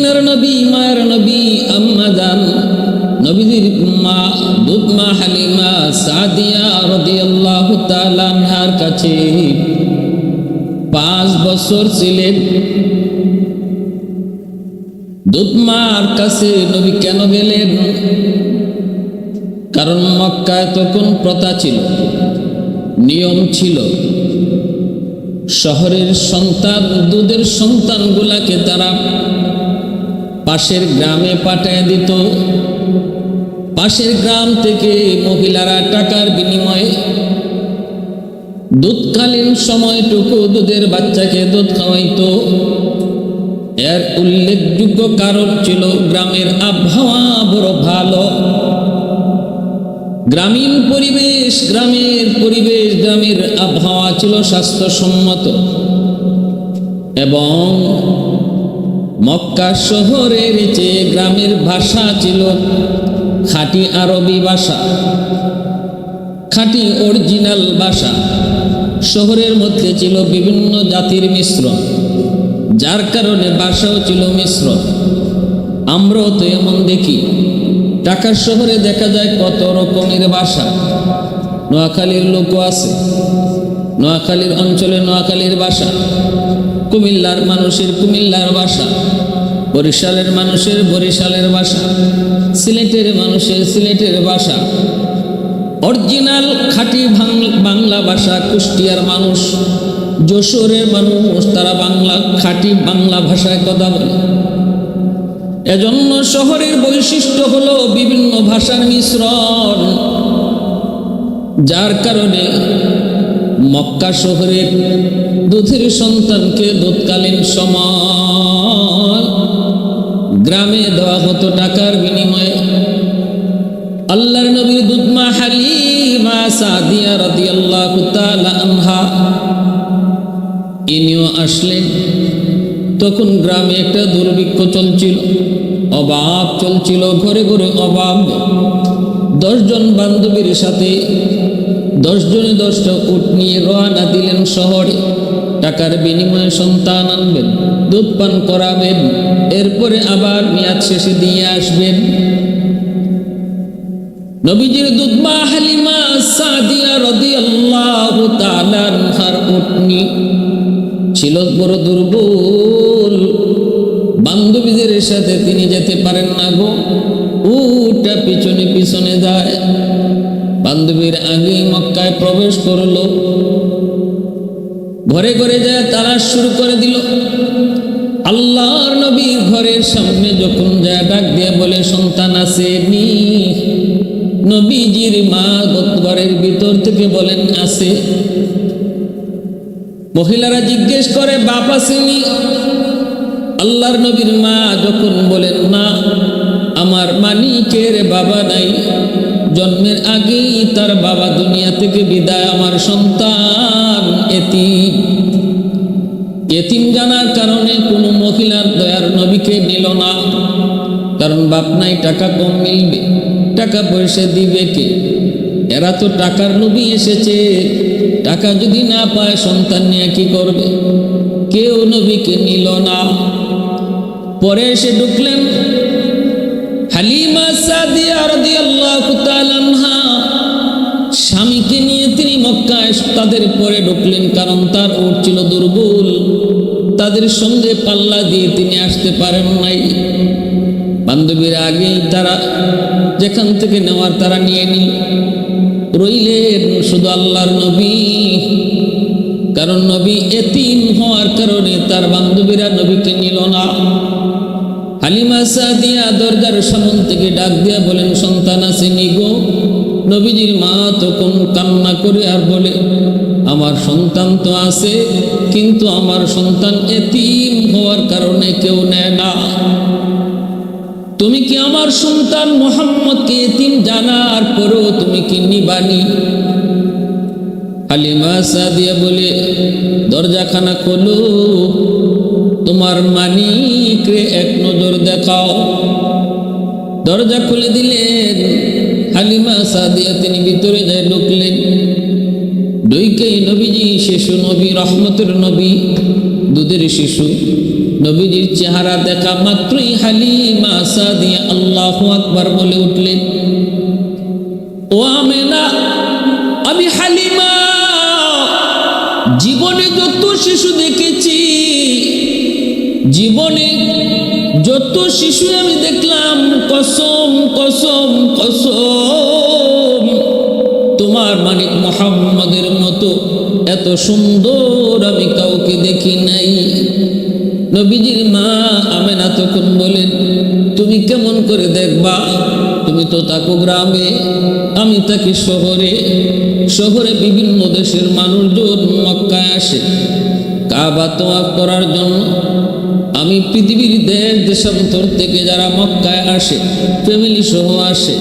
মদিনার নবী মায়ের নবী আম্মা জান নবীজির মা দুধ মা হালিমা সাদিয়া রাদিয়াল্লাহু তাআলা আনহার কাছে 5 বছর ছিলেন। দুধ মার কাছে নবী কেন গেলেন? কারণ মক্কায় তখন প্রথা ছিল, নিয়ম ছিল, শহরের সন্তান দুধের সন্তানগুলাকে তারা পাশের গ্রামে পাঠিয়ে দিত। পাশের গ্রাম থেকে মহিলারা টাকার বিনিময়ে দুধকালীন সময়টুকু দুধের বাচ্চাকে দুধ খাওয়াইত। এর উল্লেখযোগ্য কারণ ছিল গ্রামের আবহাওয়া বড় ভালো, গ্রামীণ পরিবেশ, গ্রামের আবহাওয়া ছিল স্বাস্থ্যসম্মত এবং মক্কা শহরের চেয়ে গ্রামের ভাষা ছিল খাঁটি আরবি ভাষা, খাঁটি অরিজিনাল ভাষা। শহরের মধ্যে ছিল বিভিন্ন জাতির মিশ্রণ, যার কারণে ভাষাও ছিল মিশ্রণ। আমরাও তো এমন দেখি, ঢাকার শহরে দেখা যায় কত রকমের ভাষা। নোয়াখালীর লোকও আছে, নোয়াখালীর অঞ্চলে নোয়াখালীর ভাষা, কুমিল্লার মানুষের কুমিল্লার ভাষা, বরিশালের মানুষের বরিশালের ভাষা, সিলেটের মানুষের সিলেটের ভাষা, অরিজিনাল খাঁটি বাংলা ভাষা। কুষ্টিয়ার মানুষ, যশোরের মানুষ, তারা বাংলা খাঁটি বাংলা ভাষায় কথা বলে। এজন্য শহরের বৈশিষ্ট্য হলো বিভিন্ন ভাষার মিশ্রণ, যার কারণে মক্কা শহরের দুধের সন্তানকে দুধকালীন সময় গ্রামে দেওয়া হতো টাকার বিনিময়ে। আল্লাহর নবীর দুধ মা হালিমা সাদিয়া রাদিয়াল্লাহু তাআলা আনহা ইনিও আসলেন। তখন গ্রামে একটা দুর্ভিক্ষ চলছিল, অভাব চলছিল, ঘরে ঘরে অভাব। 10 জন বান্ধবীর সাথে 10 জনে 10টা উট নিয়ে রওনা দিলেন শহরে। টাকার বিনিময়ে সন্তান আনবেন, দুধ পান করাবেন, এরপরে আবার মেয়াদ শেষে দিয়ে আসবেন। নবীজির দুধ মা হালিমা সাদিয়া রাদিয়াল্লাহু তাআলা আনহার উটনি ছিল বড় দুর্বল, বান্ধবীদের সাথে তিনি যেতে পারেন না গো। উটটা পিছনে পিছনে যায়। বান্ধবীর আগেই মক্কায় প্রবেশ করলো, ঘরে ঘরে যায় তালাশ শুরু করে দিল। আল্লাহর নবীর ঘরের সামনে যখন যায় ডাক দিয়ে বলে, সন্তান আসেনি? নবীজির মা ঘরের ভিতর থেকে বলেন আছে। মহিলারা জিজ্ঞেস করে, বাপ আসেনি? আল্লাহর নবীর মা যখন বলেন, না, আমার মানিকের বাবা নাই, জন্মের আগেই তার বাবা দুনিয়া থেকে বিদায়, আমার সন্তান এতিম। এতিম জানার কারণে কোনো মহিলার দয়ার নবীকে নিল না, কারণ বাপ নাই, টাকা কম মিলবে, টাকা পয়সা দিবে কে? এরা তো টাকার নবী এসেছে, টাকা যদি না পায় সন্তান নিয়ে কি করবে? কেউ নবীকে নিল না। পরে এসে ঢুকলেন হালিমা সাদিয়া রাদিয়াল্লাহু তাআলা আনহা, স্বামীকে নিয়ে তিনি মক্কায় তাদের পরে ঢুকলেন, কারণ তার উট ছিল দুর্বল, তাদের সঙ্গে পাল্লা দিয়ে তিনি আসতে পারেন নাই। বান্ধবীর আগেই তারা যেখান থেকে নেওয়ার তারা নিয়ে নিল, রইলেন শুধু আল্লাহর নবী। কারণ নবী এতিম হওয়ার কারণে তার বান্ধবীরা নবীকে নিল না। হালিমা সাদিয়া দরজার সামন থেকে ডাক দিয়া বলেন, সন্তান আসেনি গো? নবীজির মা তখন কান্না করে আর বলে, আমার সন্তান তো আছে, কিন্তু আমার সন্তান এতিম হওয়ার কারণে কেউ নেয় না। তুমি কি আমার সন্তান মুহাম্মদকে এতিম জানার পরও তুমি কি নিবানি? হালিমা সাদিয়া বলে, দরজাখানা খোলো, তোমার মানিকরে এক নজর দেখাও। দরজা খুলে দিলেন হালিমা সাদিয়া, তিনি ভিতরে যায় ঢুকলেন। ঢুকেই নবীজি, শিশু নবী, রহমতের নবী, দুধের শিশু, নবীজির চেহারা দেখা মাত্রই হালিমা সাদিয়া আল্লাহু আকবার বলে উঠলেন, ও আমেনা, আমি হালিমা জীবনে যত শিশু দেখেছি, জীবনে যত শিশু আমি দেখলাম, কসম কসম কসম তোমার মানিক মুহাম্মদের মতো এত সুন্দর আমি কাউকে দেখি নাই। নবীজির মা আমেনা তখন বলেন, তুমি কেমন করে দেখবা? তুমি তো থাকো গ্রামে, আমি থাকি শহরে। শহরে বিভিন্ন দেশের মানুষজন মক্কায় আসে কাবা তওয়াফ করার জন্য। আমি পৃথিবীর দেশ দেশান্তর থেকে যারা মক্কায় আসে ফ্যামিলি সহ আসে,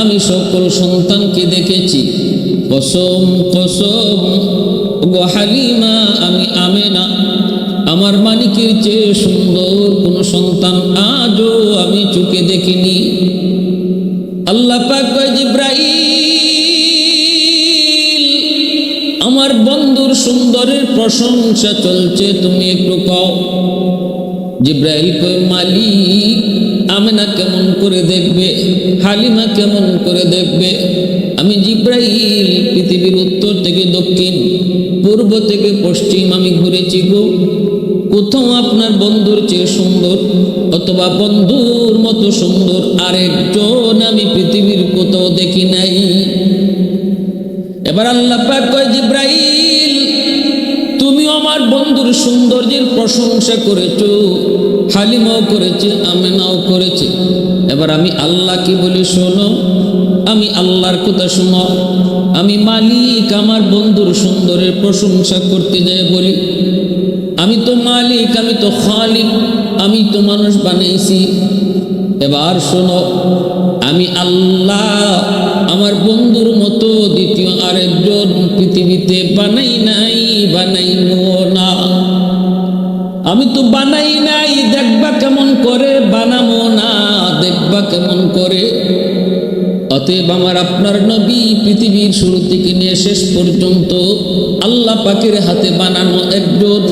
আমি সকল সন্তানকে দেখেছি। কসম কসম গো হালিমা, আমি আমেনা আমার মানিকের চেয়ে সুন্দর কোন সন্তান আজও আমি চোখে দেখিনি। আল্লাহ পাক কয়, জিব্রাইল আমার বন্ধুর সুন্দরের প্রশংসা চলছে, তুমি একটু কও। জিব্রাইল কয়, মালিক আমেনা কেমন করে দেখবে, হালিমা কেমন করে দেখবে? আমি জিব্রাইল পৃথিবীর উত্তর থেকে দক্ষিণ, পূর্ব থেকে পশ্চিম আমি ঘুরেছি গো, কোথাও আপনার বন্ধুর চেয়ে সুন্দর অথবা বন্ধুর মতো সুন্দর আরেকজন আমি পৃথিবীর কোথাও দেখি নাই। এবার আল্লাহ পাক কয়, জিব্রাইল তুমি আমার বন্ধুর সৌন্দর্যের প্রশংসা করেছো, হালিমাও করেছে, আমেনাও করেছে। এবার আমি আল্লাহ কি বলি শোনো, আমি আল্লাহর কথা শোনো। আমি মালিক আমার বন্ধুর সুন্দরের প্রশংসা করতে যাই বলি, আমি তো মালিক, আমি তো খালিক, আমি তো মানুষ বানাইছি। এবার শোনো, আমি আল্লাহ আমার বন্ধুর মতো দ্বিতীয় আরেকজন পৃথিবীতে বানাই নাই, বানাইবো না। আমি তো বানাই নাই, দেখবা কেমন করে, বানাবো না, দেখবা কেমন করে। অতএব আমার আপনার নবী পৃথিবীর শুরু থেকে নিয়ে শেষ পর্যন্ত আল্লাহ পাকের হাতে বানানো একজন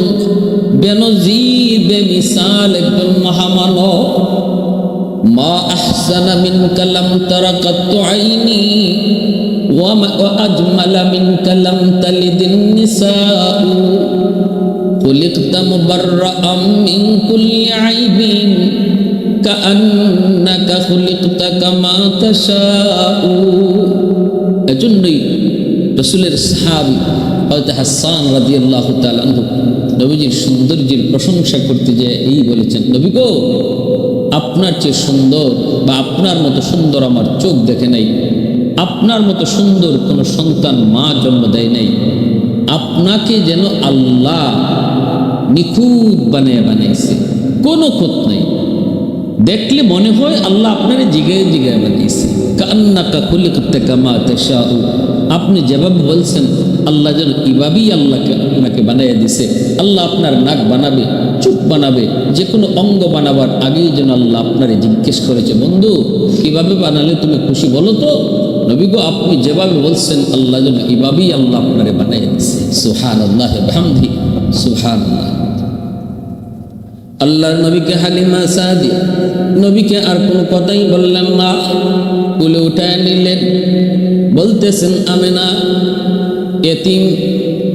বেনজির বেমিসাল একজন মহামানব। মা আহসানা মিনকা লাম তারা কাত্তু আইনি ওয়া আজমালা মিনকা লাম তালিদিন নিসাউ খুলিকতা মুবাররাআম মিন কুল্লি আইবিন কাআন্নাকা খুলিকতা কামা তাশাউ। এজন্যই রাসূলের সাহাবী হযরত হাসান রাদিয়াল্লাহু তাআলা আনহু নবীজির সৌন্দর্যের প্রশংসা করতে যে এই বলেছেন, নবী গো আপনার চেয়ে সুন্দর বা আপনার মতো সুন্দর আমার চোখ দেখে নাই, আপনার মতো সুন্দর কোনো সন্তান মা জন্ম দেয় নাই। আপনাকে যেন আল্লাহ নিখুঁত বানাইছে, কোনো খুঁত নাই। দেখলে মনে হয় আল্লাহ আপনারে জিগায় জিগায় বানিয়েছে। কান্নাকা খুলিকতা কামা তাশাউ, আপনি যেভাবে বলছেন আল্লাহ যেন এভাবেই আল্লাহকে আপনাকে বানাইয়া দিছে। আল্লাহ আপনার নাক বানাবে, চোখ বানাবে, যে কোনো অঙ্গ বানাবার আগেই যেন আল্লাহ আপনারে জিজ্ঞেস করেছে, বন্ধু কিভাবে বানালে তুমি খুশি বলো তো? নবী গো আপনি যেভাবে বলছেন আল্লাহ যেন এভাবেই আল্লাহ আপনারে বানাইয়া দিছে। সুবহানাল্লাহ বিহামদিহি, সুবহানাল্লাহ। আল্লাহর নবীকে হালিমা সাদিয়া নবীকে আর কোনো কথাই বললেন না, কোলে উঠায় নিলেন। বলতেছেন, আমেনা এতিম,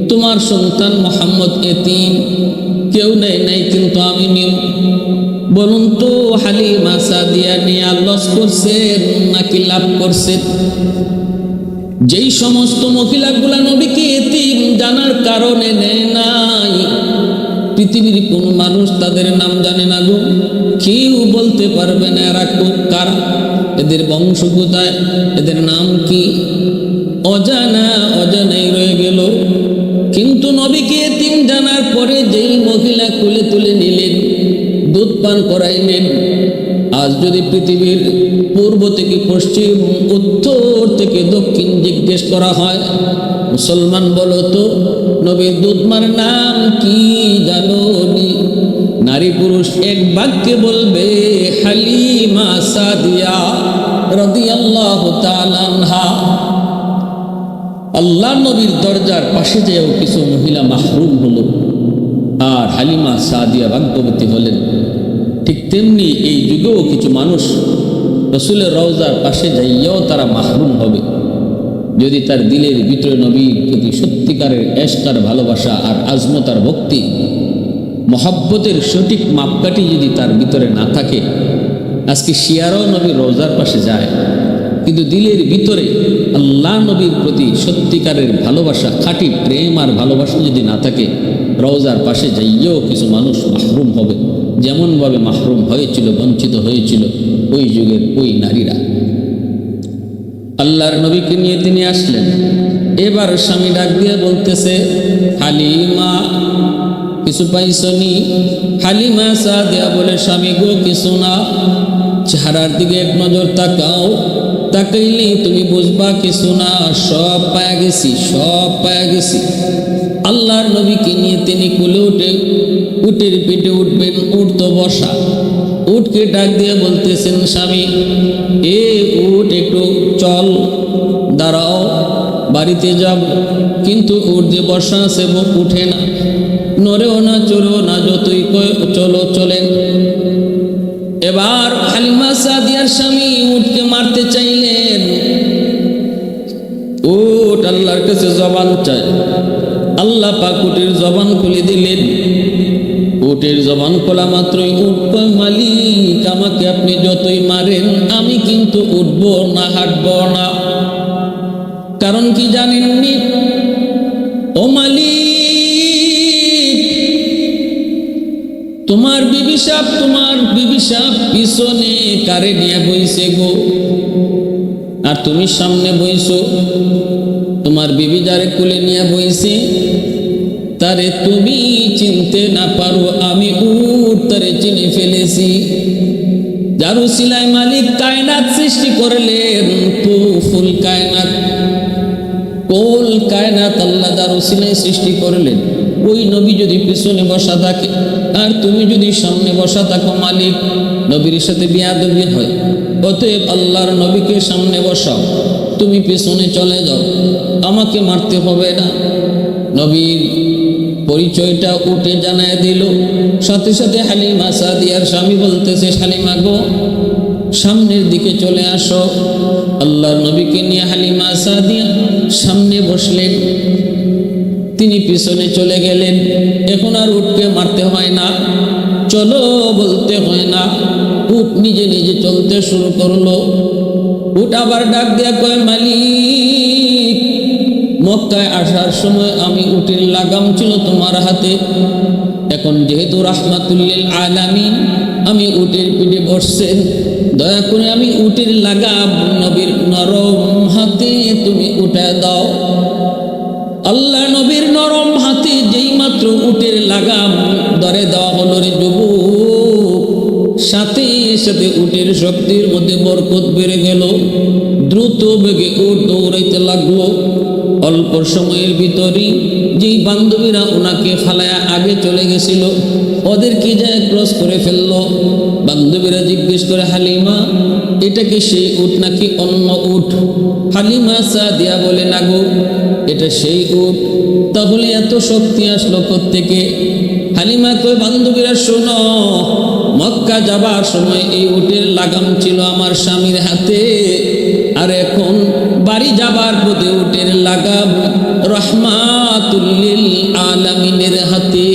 তোমার সন্তান মোহাম্মদ এতিম, কেউ নেই নাই কিন্তু আমি নিউ। বলুন তো হালিমা সাদিয়া নিয়ে লস করছেন নাকি লাভ করছেন? যেই সমস্ত মহিলাগুলা নবীকে এতিম জানার কারণে নেয় নাই, পৃথিবীর কোন মানুষ তাদের নাম জানে না গো, কেউ বলতে পারবে না এরা কারা, এদের বংশ কোথায়, এদের নাম কি, অজানা অজানাই রয়ে গেল। কিন্তু নবীকে এতিম জানার পরে যেই মহিলা কোলে তুলে নিলেন, দুধ পান করাইলেন, আজ যদি পৃথিবীর পূর্ব থেকে পশ্চিম, উত্তর থেকে দক্ষিণ জিজ্ঞেস করা হয়, মুসলমান বলো তো নবীর দুধমার নাম কি জানো নি? নারী পুরুষ এক বাক্যে বলবে হালিমা সাদিয়া রাদিয়াল্লাহু তাআলা আনহা। আল্লাহ নবীর দরজার পাশে যেও কিছু মহিলা মাহরুম হলো, আর হালিমা সাদিয়া ভাগ্যবতী হলেন। ঠিক তেমনি এই যুগেও কিছু মানুষ রসুলের রওজার পাশে যাইয়াও তারা মাহরুম হবে, যদি তার দিলের ভিতরে নবীর প্রতি সত্যিকারের এশকার ভালোবাসা আর আজমতার ভক্তি, মহাব্বতের সঠিক মাপকাঠি যদি তার ভিতরে না থাকে। আজকে শিয়ারাও নবীর রওজার পাশে যায়, কিন্তু দিলের ভিতরে আল্লাহ নবীর প্রতি সত্যিকারের ভালোবাসা, খাঁটি প্রেম আর ভালোবাসা যদি না থাকে, রওজার পাশে যাইয়েও কিছু মানুষ মাহরুম হবে, যেমনভাবে মাহরুম হয়েছিল, বঞ্চিত হয়েছিল ওই যুগের ওই নারীরা। আল্লাহর নবীকে নিয়ে তিনি আসলেন। এবার স্বামী ডাক দিয়ে বলতেছে, হালিমা কিছু পাইছনি? হালিমা সাদিয়া বলে, স্বামী গো কিছু না, চেহারার দিকে এক নজর তাকাও, তাকাইলেই তুমি বুঝবা কিছু না, সব পায়া গেছি, সব পায়া গেছি। আল্লাহর নবীকে নিয়ে তিনি কুলে উঠে উটের পিঠে উঠবেন, উট তো বসা, উটকে ডাক দিয়ে বলতেছেন, স্বামী এ উট একটু চল, দাঁড়াও, বাড়িতে যাব। কিন্তু উট যে বসা আছে উঠে না, নড়েও না, চলেও না, যতই চলো চলেন। এবার হালিমা সাদিয়ার স্বামী উটকে মারতে চাইলেন। উট আল্লাহর কাছে জবান চায়, আল্লাহ পাক উটের জবান খুলে দিলেন। উটের জবান খোলা মাত্রই উট কয়, মালিক আমাকে আপনি যতই মারেন আমি কিন্তু উঠব না, হাঁটব না। কারণ কি জানেননি? ও মালিক, তোমার বিবি সাপ পিছনে কারে নিয়ে বইছে গো, আর তুমি সামনে বইছো। তোমার বিবি যারে কুলে নিয়ে বইছে তারে তুমি চিনতে না পারো, আমি উট তারে চিনে ফেলেছি। যার উসিলায় মালিক কায়নাত সৃষ্টি করলেন, ফুল কায়নাত, কোল কায়নাত আল্লাহ যার উসিলায় সৃষ্টি করলেন, ওই নবী যদি পিছনে বসা থাকে আর তুমি যদি সামনে বসা থাকো, মালিক নবীর সাথে বিয়াদবি হয়। অতএব আল্লাহর নবীকে সামনে বসাও, তুমি পিছনে চলে যাও, আমাকে মারতে হবে না। নবীর পরিচয়টা উঠে জানায় দিল। সাথে সাথে হালিমা সাদিয়ার স্বামী বলতেছে, হালিমা গো সামনের দিকে চলে আসো। আল্লাহর নবীকে নিয়ে হালিমা সাদিয়া সামনে বসলেন, তিনি পিছনে চলে গেলেন। এখন আর উটকে মারতে হয় না, চলো বলতে হয় না, উট নিজে নিজে চলতে শুরু করলো। উট আবার ডাক দেয়া কয়, মালিক মক্কায় আসার সময় আমি উটের লাগাম ছিল তোমার হাতে, এখন যেহেতু রাহমাতুল্লিল আলামিন আমি উটের পিঠে বসছেন, দয়া করে আমি উটের লাগাম নবীর নরম হাতে তুমি উঠায় দাও। আল্লাহ নবীর নরম হাতে যেই মাত্র উটের লাগাম ধরে দেওয়া হলো রে যুবক, সাথে সাথে উটের শক্তির মধ্যে বরকত বেড়ে গেল। দ্রুত বেগে উট দৌড়াইতে লাগলো। অল্প সময়ের ভিতরেই যেই বান্ধবীরা ওনাকে ফালায়া আগে চলে গেছিল ওদের কি যায় ক্রস করে ফেললো। বান্ধবীরা জিজ্ঞেস করে, হালিমা এটা কি সেই উট নাকি অন্য উট? হালিমা সাদিয়া বলে, না গো এটা সেই উট। তাহলে এত শক্তি আসলো কোত্থেকে? হালিমা কই, বান্ধবীরা শোনো, মক্কা যাবার সময় এই উটের লাগাম ছিল আমার স্বামীর হাতে, আর এখন বাড়ি যাবার পথে উটের লাগাম রাহমাতুল্লিল আলামিনের হাতে।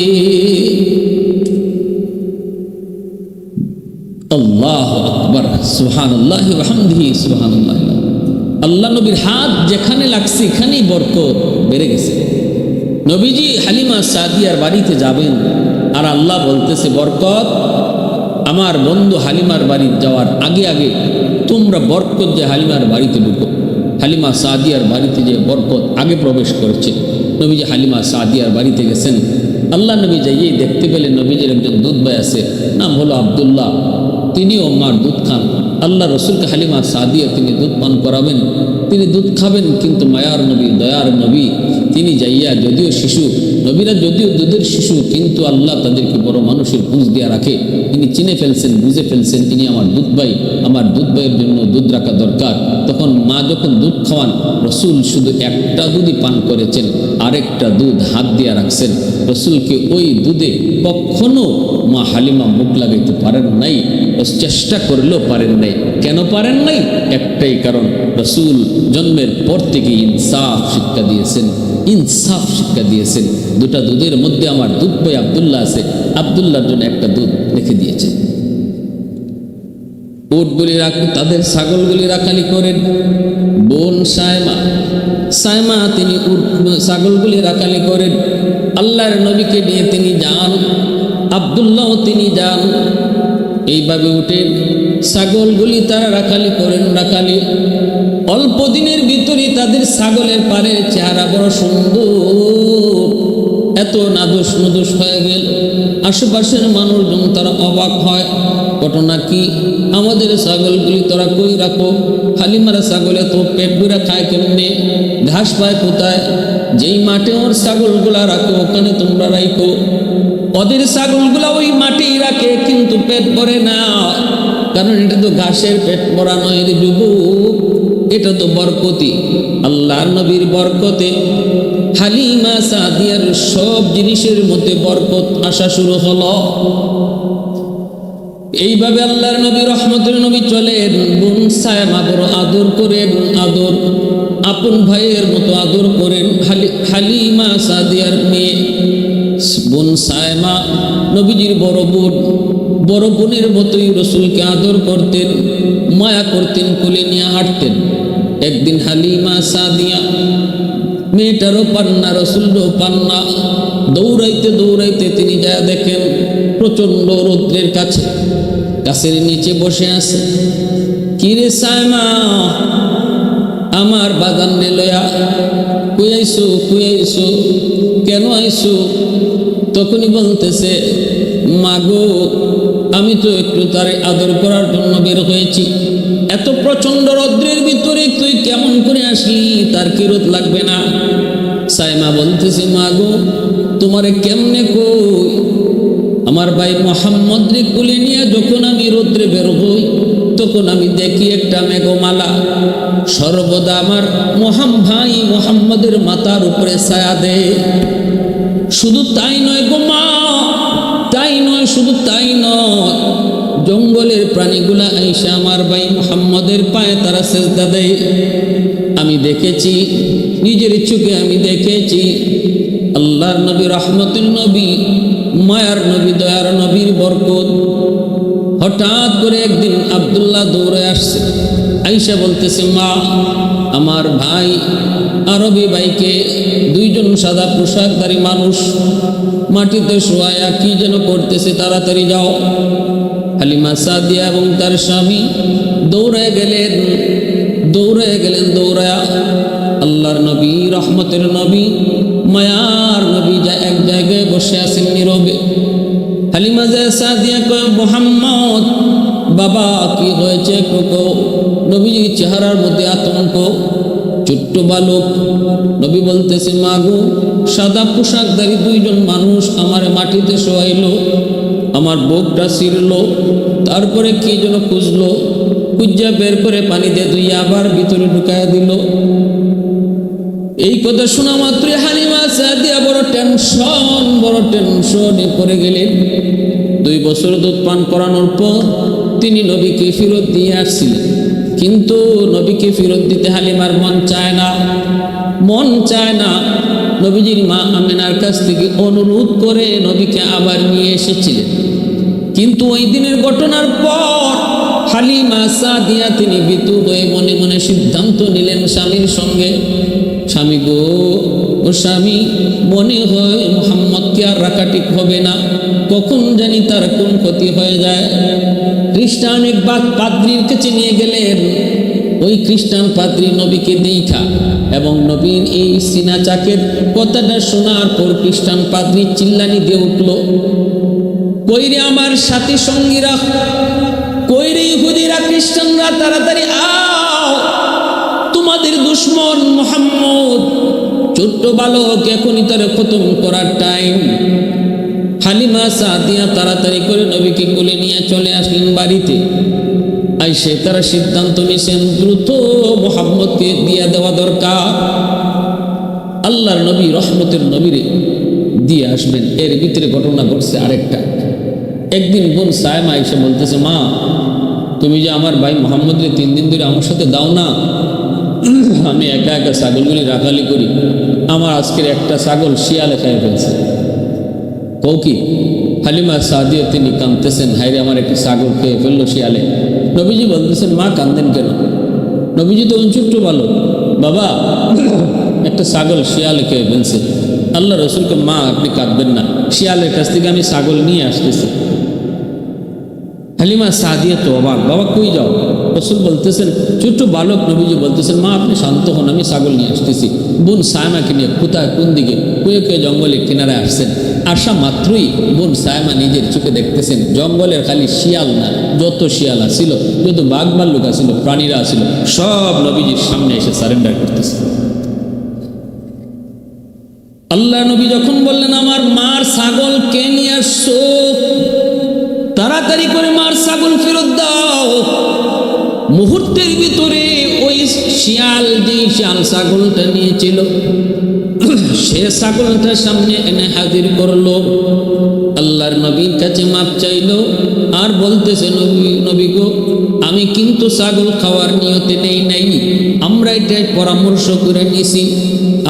আল্লাহু আকবার, সুবহানাল্লাহি ওয়া বিহামদিহি, সুবহানাল্লাহ। আল্লাহ নবীর হাত যেখানে লাগছে এখানেই বরকত বেড়ে গেছে। নবীজি হালিমা সাদিয়ার বাড়িতে যাবেন আর আল্লাহ বলতেছে, বরকত আমার বন্ধু হালিমার বাড়ি যাওয়ার আগে আগে তোমরা বরকত যে হালিমার বাড়িতে ঢুকো। হালিমা সাদিয়ার বাড়িতে যে বরকত আগে প্রবেশ করেছে। নবীজি হালিমা সাদিয়ার বাড়িতে গেছেন। আল্লাহ নবী যাইয়েই দেখতে পেলেন নবীজির একজন দুধ ভাই আছে, নাম হলো আব্দুল্লাহ। তিনিও মার দুধ খান। আল্লাহ রসুলকে হালিমা সাদিয়া তিনি দুধ পান করাবেন, তিনি দুধ খাবেন, কিন্তু মায়ার নবী, দয়ার নবী তিনি যাইয়া, যদিও শিশু, নবীরা যদিও দুধের শিশু, কিন্তু আল্লাহ তাদেরকে বড় মানুষের বুঝ দিয়া রাখে। তিনি চিনে ফেলছেন, বুঝে ফেলছেন, তিনি আমার দুধ ভাই, আমার দুধ ভাইয়ের জন্য দুধ রাখা দরকার। তখন মা যখন দুধ খাওয়ান, রসুল শুধু একটা দুধই পান করেছেন, আরেকটা দুধ হাত দিয়া রাখছেন। রসুলকে ওই দুধে কখনো মা হালিমা মুখ লাগাইতে পারেন নাই, চেষ্টা করলেও পারেন নাই। কেন পারেন নাই? একটাই কারণ, রসুল জন্মের পর থেকে ইনসাফ শিক্ষা দিয়েছেন, ইনসাফ শিক্ষা দিয়েছেন। দুটা দুধের মধ্যে আমার দুধ ভাই আব্দুল্লাহ আছে, আব্দুল্লাহর জন্য একটা দুধ রেখে দিয়েছেন। উটগুলি তাদের ছাগলগুলি রাখালি করেন বোন সায়মা, সায়মা তিনি ছাগলগুলি রাখালি করেন। আল্লাহর নবীকে নিয়ে তিনি যান, আব্দুল্লাহ তিনি যান। এইভাবে উঠেন, ছাগলগুলি তারা রাখালি করেন। রাখালি অল্প দিনের ভিতরে তাদের ছাগলের পারের চেহারা বড় সুন্দর, এত নাদুস নদুস হয়ে গেল। আশেপাশের মানুষজন তারা অবাক হয়, ঘটনা কি? আমাদের ছাগলগুলি তোরা কই রাখো? হালিমারা ছাগলে তো পেট ভরে খায় কেমনে? ঘাস পায় কোথায়? যেই মাঠে ওর ছাগলগুলা রাখো ওখানে তোমরা রাখো। ওদের ছাগলগুলা ওই মাঠেই রাখে, কিন্তু পেট ভরে না, কারণ এটা তো ঘাসের পেট ভরা নয় রে যুবক, এটা তো বরকতি, আল্লাহর নবীর বরকতে হালিমা সাদিয়ার সব জিনিসের মধ্যে বরকত আসা শুরু হলো। এইভাবে আল্লাহর নবী, রহমতের নবী চলেন। বোন সায়মা বড় আদর করেন, আদর আপন ভাইয়ের মতো আদর করেন। হালিমা সাদিয়ার মেয়ে বোন সায়মা নবীজির বড় বোন, বড় বোনের মতোই রসুলকে আদর করতেন, মায়া করতেন, কোলে নিয়ে হাঁটতেন। একদিন হালিমা সাদিয়া মেয়েটারও পান্না, রসুলও পান্না, দৌড়াইতে দৌড়াইতে তিনি যা দেখেন প্রচণ্ড রৌদ্রের কাছে, গাছের নিচে বসে আছে। কিরে সায়মা, আমার বাগান নে লয়া কই আইসো, কই আইসো, কেন আইসো? তখনই বলতেছে, মাগো আমি তো একটু তারে আদর করার জন্য বের হয়েছি। এত প্রচণ্ড রৌদ্রের ভিতরে তুই কেমন করে আসলি? তার কি রোদ লাগবে না? সায়মা বলতেছে, মাগো তোমারে কেমনে কই? আমার ভাই মোহাম্মদ রে কুলে নিয়ে যখন আমি রৌদ্রে বের হই, তখন আমি দেখি একটা মেঘমালা সর্বদা আমার ভাই মোহাম্মদের মাথার উপরে ছায়া দেয়। শুধু তাই নয় গো মা, তাই নয়, শুধু তাই নয়, জঙ্গলের প্রাণীগুলা আইসা আমার ভাই মোহাম্মদের পায়ে তারা সেজদা দেয়। আমি দেখেছি, নিজের চোখে আমি দেখেছি। আল্লাহর নবী, রহমতের নবী, মায়ার নবী, দয়ার নবীর বরকত। হঠাৎ করে একদিন আব্দুল্লাহ দৌড়ে আসছে, আইসা বলতেছে, মা আমার ভাই আরবি ভাইকে, দুইজন সাদা পোশাকধারী মানুষ মাটিতে শোয়ায়া কি যেন করতেছে, তাড়াতাড়ি যাও। হালিমা সাদিয়া এবং তার স্বামী দৌড়ায় গেলেন, দৌড়ায় গেলেন, দৌড়ায়া আল্লাহর নবী, রহমতের নবী, মায়ার নবী যা এক জায়গায় বসে আছেন নীরবে। হালিমা সাদিয়া কয়, মুহাম্মদ বাবা কি হয়েছে? কোকো। নবীজির চেহারার মধ্যে আতঙ্ক, ছোট্ট বালক। নবী বলতেছে, মাগো সাদা পোশাকধারী দুইজন মানুষ আমার মাটিতে শোয়াইলো, আমার বুকটা ছিঁড়লো, তারপরে কি যেন খুঁজলো, খুঁজা বের করে পানি দিয়ে ধুইয়া আবার ভিতরে ঢুকাইয়া দিল। এই কথা শোনা মাত্রই হালিমা সাদিয়া বড় টেনশনে পড়ে গেলেন। 2 বছর দুধ পান করানোর পর তিনি নবীকে ফেরত দিয়ে আসছিলেন, কিন্তু নবীকে ফেরত দিতে হালিমার মন চায় না, মন চায় না। নবীজির মা আমেনার কাছ থেকে অনুরোধ করে নবীকে আবার নিয়ে এসেছিলেন, কিন্তু ওই দিনের ঘটনার পর হালিমা সাদিয়া তিনি ভীতু হয়ে মনে মনে সিদ্ধান্ত নিলেন স্বামীর সঙ্গে, স্বামী গো, ও স্বামী, মনে হয় মুহাম্মদকে আর রাখা ঠিক হবে না, কখন জানি তার কোন ক্ষতি হয়ে যায়। খ্রিস্টান এক পাদ্রীর কাছে নিয়ে গেলেন। ওই খ্রিস্টান পাদ্রী নবীকে দেখা এবং নবীর এই সিনা চাকের কথাটা শোনার পর খ্রিস্টান পাদ্রী চিল্লানি দিয়ে উঠল, কই রে আমার সাথী সঙ্গীরা, কই তাড়াতাড়ি আও, তোমাদের দুশমন মুহাম্মদ ছোট্ট বালক, এখনই তারে খতম করার টাইম। হালিমা সাদিয়া তাড়াতাড়ি করে নবীকে কোলে নিয়ে চলে আসলেন বাড়িতে। আইসে তারা সিদ্ধান্ত নিয়েছেন দ্রুত মুহাম্মদকে দিয়া দেওয়া দরকার, আল্লাহর নবী রহমতের নবীরে দিয়ে আসবেন। এর ভিতরে ঘটনা ঘটছে আরেকটা। একদিন বোন সায়মা এসে বলতেছে, মা তুমি যে আমার ভাই মোহাম্মদরে 3 দিন ধরে আমার সাথে দাও না, আমি একা একা ছাগলগুলি রাখালি করি, আমার আজকের একটা ছাগল শিয়ালে খেয়ে ফেলছে। কও কি? হালিমা সাদিয়া তিনি কাঁদতেছেন, হায়রে আমার একটা ছাগল খেয়ে ফেললো শিয়ালে। নবীজি বলতেছেন, মা কান্দেন কেন? নবীজি তো ছোট্ট ভালো, বাবা একটা ছাগল শিয়ালে খেয়ে ফেলছে। আল্লাহ রসুলকে, মা আপনি কাঁদবেন না, শিয়ালের কাছ থেকে আমি ছাগল নিয়ে আসতেছি। হালিমা সাদিয়া তো অবাক, বাবা কই যাও? রসুল বলতেছেন, ছোট্ট বালক। নবীজি বলতেছেন, মা আপনি শান্ত হন, আমি ছাগল নিয়ে আসতেছি। বোন সায়মাকে নিয়ে কোথায় কোন দিকে কুয়ে কুয়ে জঙ্গলের কিনারায় আসছেন। আসা মাত্রই বোন সায়মা নিজের চোখে দেখতেছেন জঙ্গলের খালি শিয়াল না, যত শিয়াল আসছিল, যত বাঘ ভাল্লুক আসছিল, প্রাণীরা আসছিল, সব নবীজির সামনে এসে সারেন্ডার করতেছে। আল্লাহ নবী যখন বললেন, আমার মার ছাগল কে নিয়ে আসছো, তাড়াতাড়ি করে মার ছাগল ফেরত দাও। মুহূর্তের ভিতরে ওই শিয়াল, যে শিয়াল ছাগলটা নিয়েছিল, সে ছাগলটা সামনে এনে হাজির করলো। আল্লাহর নবীর কাছে মাপ চাইলো আর বলতেছে, নবী গো, আমি কিন্তু ছাগল খাওয়ার নিয়তে নেই নাই, আমরা এটাই পরামর্শ করে নিছি।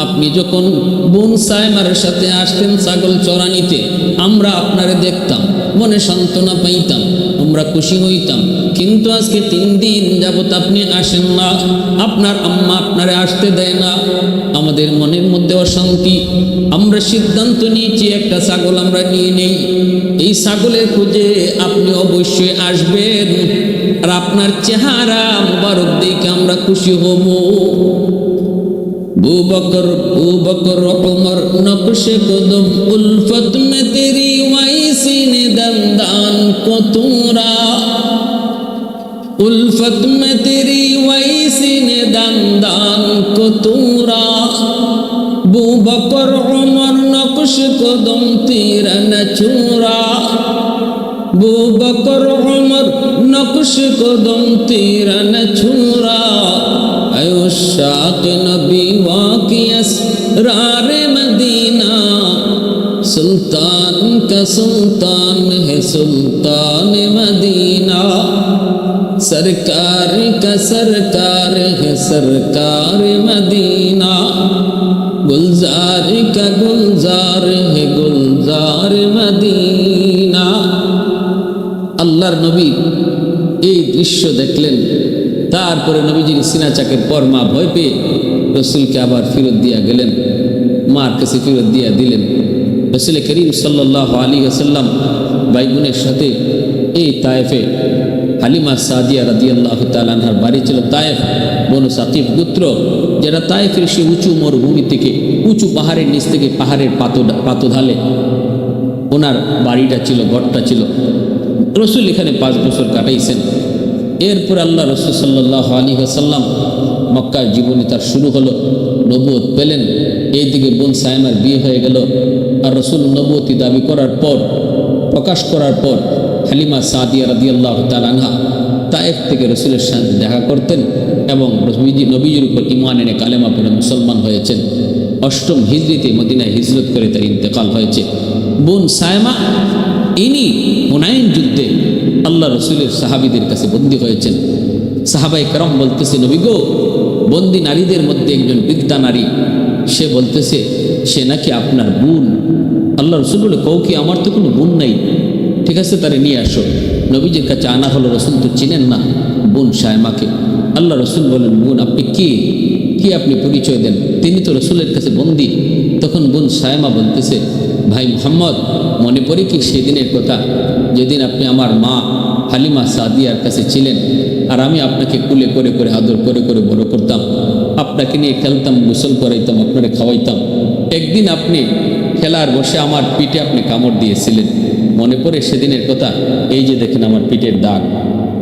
আপনি যখন বোন সায়মার সাথে আসতেন ছাগল চড়ানিতে, আমরা আপনারে দেখতাম, মনে সান্ত্বনা পাইতাম, আমরা খুশি হইতাম। কিন্তু আজকে 3 দিন যাবত আপনি আসেন না, আপনার আম্মা আপনারে আসতে দেয় না, আমাদের মনের মধ্যে অশান্তি। আমরা সিদ্ধান্ত নিয়েছি একটা ছাগল আমরা নিয়ে নেই, এই ছাগলের খোঁজে আপনি অবশ্যই আসবেন, আর আপনার চেহারা মুবারক দেখে আমরা খুশি হব। बू बकर उमर नक्शे कदम उल्फत में तेरी वैसी ने दंदान को तूरा, उल्फत में तेरी वैसी ने दंदान को तूरा। बू बकर उमर नक्श कदम तेरा न छूरा, बू बकर उमर नक्श कदम तेरा न छूरा। शाक नबी वाकियस रारे मदीना, सुल्तान का सुल्तान है सुल्तान मदीना, सरकार का सरकार है सरकार मदीना, गुलजार का गुलजार है गुलजार मदीना। আল্লাহর নবী এই দৃশ্য দেখলেন। তারপরে নবীজির সিনা চাকের পর মা ভয় পেয়ে রসুলকে আবার ফেরত দিয়া গেলেন, মার কাছে ফেরত দিয়া দিলেন। রসুল করিম সাল্লাল্লাহু আলাইহি ওয়াসাল্লাম ভাই বোনের সাথে এই তায়েফে, হালিমা সাদিয়া রাদিয়াল্লাহু তাআলা আনহার বাড়ি ছিল তায়েফ, বনু সাকিফ গোত্র, যারা তায়েফের সে উঁচু মরুভূমি থেকে, উঁচু পাহাড়ের নিচ থেকে পাহাড়ের পাতঢালে ওনার বাড়িটা ছিল, ঘরটা ছিল। রসুল এখানে 5 বছর কাটাইছেন। এরপর আল্লাহ রসুল সাল্লাল্লাহু আলাইহি ওয়াসাল্লাম মক্কার জীবনে তার শুরু হলো, নবুয়ত পেলেন। এইদিকে বোন সায়মার বিয়ে হয়ে গেল। আর রসুল নবুয়তি দাবি করার পর, প্রকাশ করার পর, হালিমা সাদিয়া রাদিয়াল্লাহু তাআলা আনহা তায়েফ থেকে রসুলের সাথে দেখা করতেন এবং নবীজির উপর ঈমান এনে কালেমা পড়ে মুসলমান হয়েছেন। 8ম হিজরিতে মদিনায় হিজরত করে তার ইন্তেকাল হয়েছে। বোন সায়মা ইনি হুনাইন যুদ্ধে আল্লাহ রসুলের সাহাবীদের কাছে বন্দী হয়েছেন। সাহাবায়ে কেরাম বলতেছে, নবী গো, বন্দী নারীদের মধ্যে একজন বৃদ্ধা নারী, সে বলতেছে সে নাকি আপনার বোন। আল্লাহ রসুল বলে, কও কি, আমার তো কোনো বোন নাই। ঠিক আছে, তারে নিয়ে আসো। নবীজির কাছে আনা হলো। রসুল তো চিনেন না বোন সায়মাকে। আল্লাহ রসুল বলেন, বোন আপনি কে আপনি পরিচয় দেন। তিনি তো রসুলের কাছে বন্দী। তখন বোন সায়মা বলতেছে, ভাই মোহাম্মদ, মনে পড়ে কি সেদিনের কথা, যেদিন আপনি আমার মা হালিমা সাদিয়ার কাছে ছিলেন, আর আমি আপনাকে কুলে করে করে আদর করে করে বড় করতাম, আপনাকে নিয়ে খেলতাম, গোসল করাইতাম, আপনারে খাওয়াইতাম। একদিন আপনি খেলার বসে আমার পিঠে আপনি কামড় দিয়েছিলেন, মনে পড়ে সেদিনের কথা? এই যে দেখেন আমার পিঠের দাগ।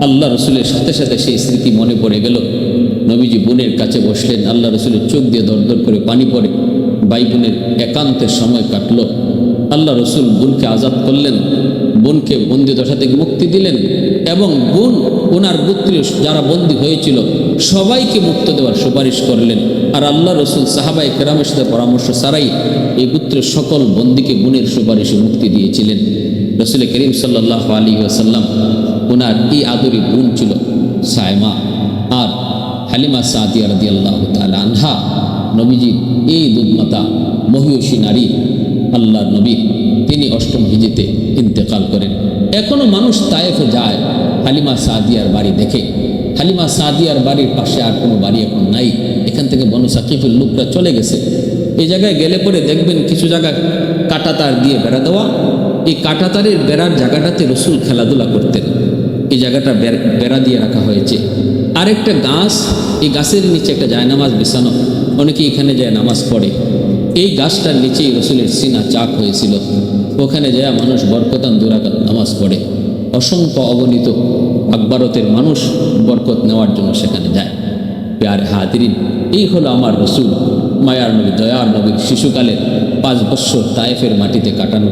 আল্লাহ রসুলের সাথে সাথে সেই স্মৃতি মনে পড়ে গেল। নবীজি বোনের কাছে বসলেন, আল্লাহ রসুলের চোখ দিয়ে দরদর করে পানি পড়ে। ভাই বোনের একান্তের সময় কাটলো। আল্লাহ রসুল বোনকে আজাদ করলেন, বোনকে বন্দি দশা থেকে মুক্তি দিলেন এবং বোন ওনার গোত্রীয় যারা বন্দী হয়েছিল সবাইকে মুক্ত দেওয়ার সুপারিশ করলেন। আর আল্লাহ রসুল সাহাবায়ে কেরামের সাথে পরামর্শ ছাড়াই এই গোত্রের সকল বন্দীকে বোনের সুপারিশে মুক্তি দিয়েছিলেন। রসুল করিম সাল্লাল্লাহু আলাইহি ওয়াসাল্লাম ওনার এই আদরি বোন ছিল সায়মা আর হালিমা সাদিয়া রাদিয়াল্লাহু তাআলা আনহা। নবীজি এই দুধমাতা মহিয়সী নারী আল্লাহর নবী, তিনি ৮ম হিজরিতে ইন্তেকাল করেন। এখনও মানুষ তায়েফে যায়, হালিমা সাদিয়ার বাড়ি দেখে। হালিমা সাদিয়ার বাড়ির পাশে আর কোনো বাড়ি এখন নাই, এখান থেকে বনু সাকিফের লোকরা চলে গেছে। এই জায়গায় গেলে পরে দেখবেন কিছু জায়গা কাঁটাতার দিয়ে বেড়া দেওয়া। এই কাঁটাতারের বেড়ার জায়গাটাতে রসুল খেলাধুলা করতেন, এই জায়গাটা বেড়া দিয়ে রাখা হয়েছে। আরেকটা গাছ, এই গাছের নিচে একটা জায়নামাজ বিছানো, অনেকে এখানে যায় নামাজ পড়ে। এই গাছটার নিচেই রসুলের সিনা চাক হয়েছিল, ওখানে যায় মানুষ বরকতান দুরাকাত নামাজ পড়ে। অসংখ্য অগণিত আকবরতের মানুষ বরকত নেওয়ার জন্য সেখানে যায়। প্যার হাদিরিন, এই হলো আমার রসুল, মায়ার নবী, দয়ার নবীর শিশুকালের 5 বৎসর তায়েফের মাটিতে কাটানো।